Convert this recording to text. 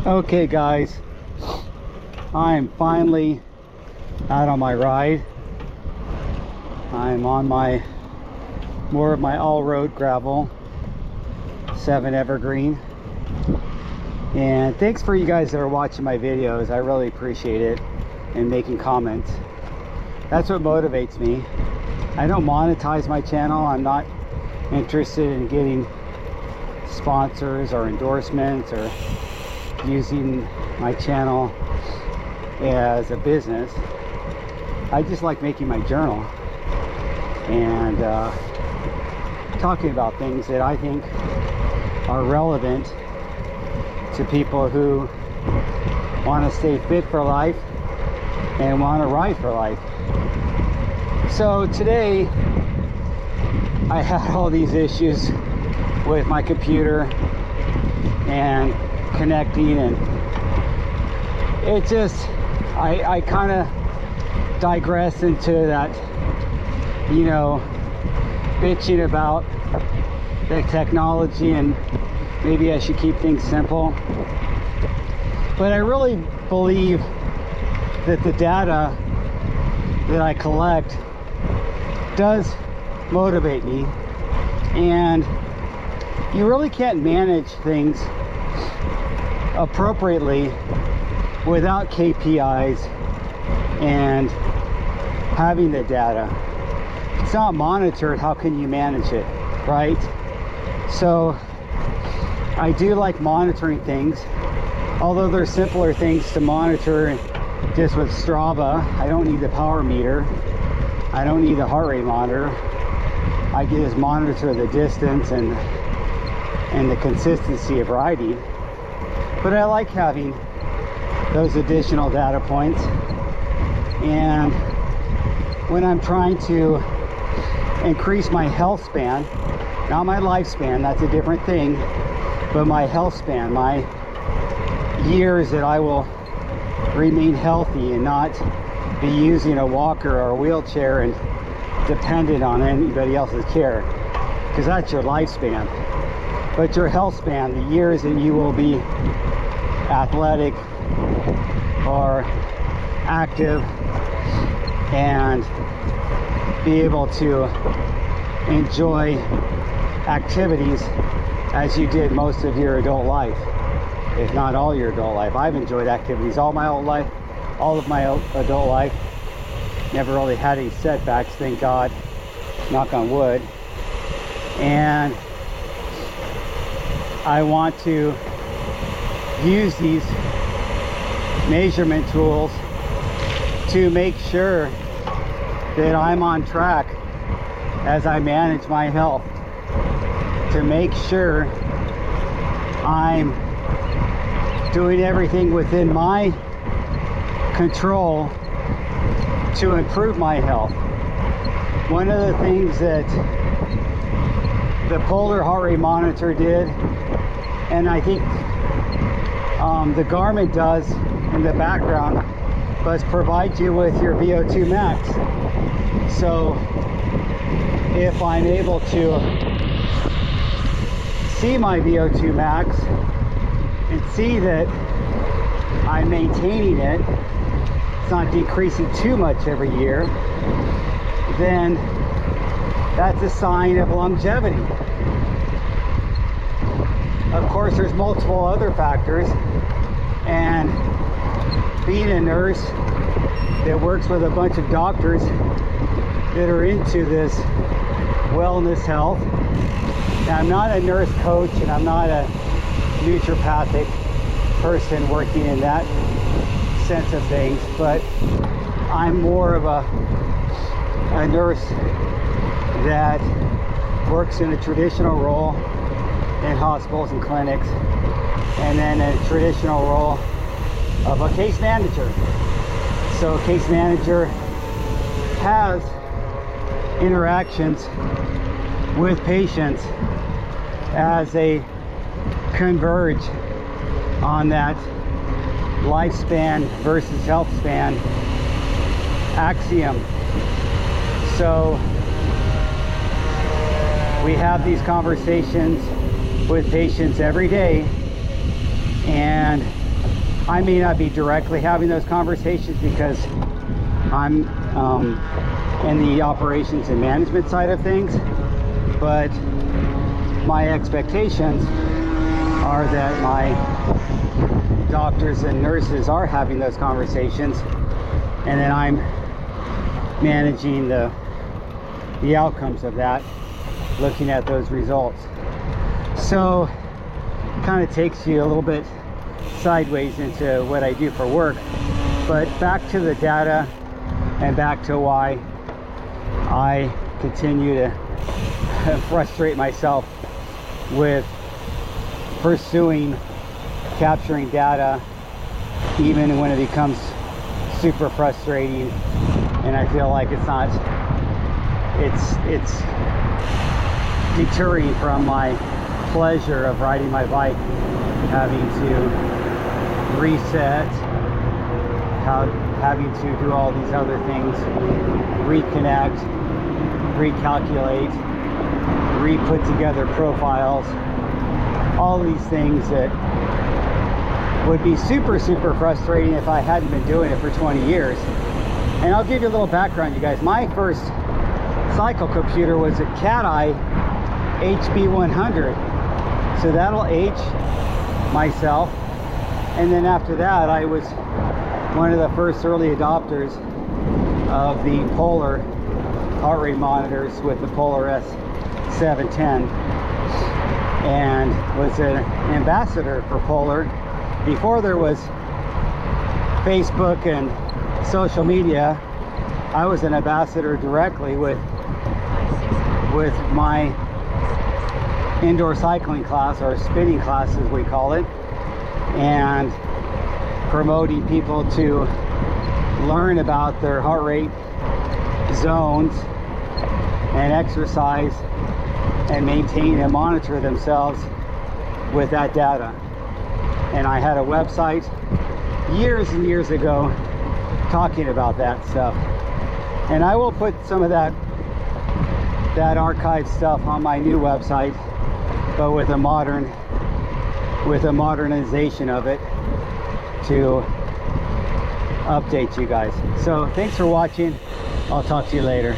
Okay guys, I'm finally out on my ride. I'm on more of my all-road gravel 7 Evergreen, and thanks for you guys that are watching my videos. I really appreciate it, and making comments. That's what motivates me. I don't monetize my channel. I'm not interested in getting sponsors or endorsements or using my channel as a business. I just like making my journal and talking about things that I think are relevant to people who want to stay fit for life and want to ride for life. So today I had all these issues with my computer and connecting, and it just I kind of digress into that, you know, bitching about the technology and maybe I should keep things simple. But I really believe that the data that I collect does motivate me, and you really can't manage things appropriately without KPIs and having the data. If it's not monitored, how can you manage it, right? So I do like monitoring things, although there's simpler things to monitor just with Strava. I don't need the power meter, I don't need the heart rate monitor. I can just monitor the distance and the consistency of riding. But I like having those additional data points, and when I'm trying to increase my health span, not my lifespan, that's a different thing, but my health span, my years that I will remain healthy and not be using a walker or a wheelchair and dependent on anybody else's care, because that's your lifespan. But your health span, the years that you will be athletic or active and be able to enjoy activities as you did most of your adult life, if not all your adult life. I've enjoyed activities all of my adult life. Never really had any setbacks, thank God, knock on wood. And I want to use these measurement tools to make sure that I'm on track as I manage my health, to make sure I'm doing everything within my control to improve my health. One of the things that the Polar heart rate monitor did, and I think the Garmin does in the background, was provide you with your VO2 max. So if I'm able to see my VO2 max and see that I'm maintaining it, it's not decreasing too much every year, then that's a sign of longevity. Of course, there's multiple other factors, and being a nurse that works with a bunch of doctors that are into this wellness health. Now, I'm not a nurse coach and I'm not a naturopathic person working in that sense of things, but I'm more of a nurse that works in a traditional role in hospitals and clinics, and then a traditional role of a case manager. So a case manager has interactions with patients as they converge on that lifespan versus health span axiom. So we have these conversations with patients every day, and I may not be directly having those conversations because I'm in the operations and management side of things, but my expectations are that my doctors and nurses are having those conversations, and then I'm managing the outcomes of that, looking at those results. So kind of takes you a little bit sideways into what I do for work. But back to the data and back to why I continue to frustrate myself with pursuing capturing data, even when it becomes super frustrating and I feel like it's deterring from my pleasure of riding my bike, having to reset, having to do all these other things, reconnect, recalculate, re-put together profiles, all these things that would be super frustrating if I hadn't been doing it for 20 years. And I'll give you a little background, you guys. My first cycle computer was a Cat-Eye HB100, so that'll age myself. And then after that, I was one of the first early adopters of the Polar heart rate monitors with the Polar S710, and was an ambassador for Polar before there was Facebook and social media. I was an ambassador directly with my indoor cycling class, or spinning class as we call it, and promoting people to learn about their heart rate zones and exercise and maintain and monitor themselves with that data. And I had a website years and years ago talking about that stuff, and I will put some of that archived stuff on my new website, but with a modernization of it to update you guys. So thanks for watching. I'll talk to you later.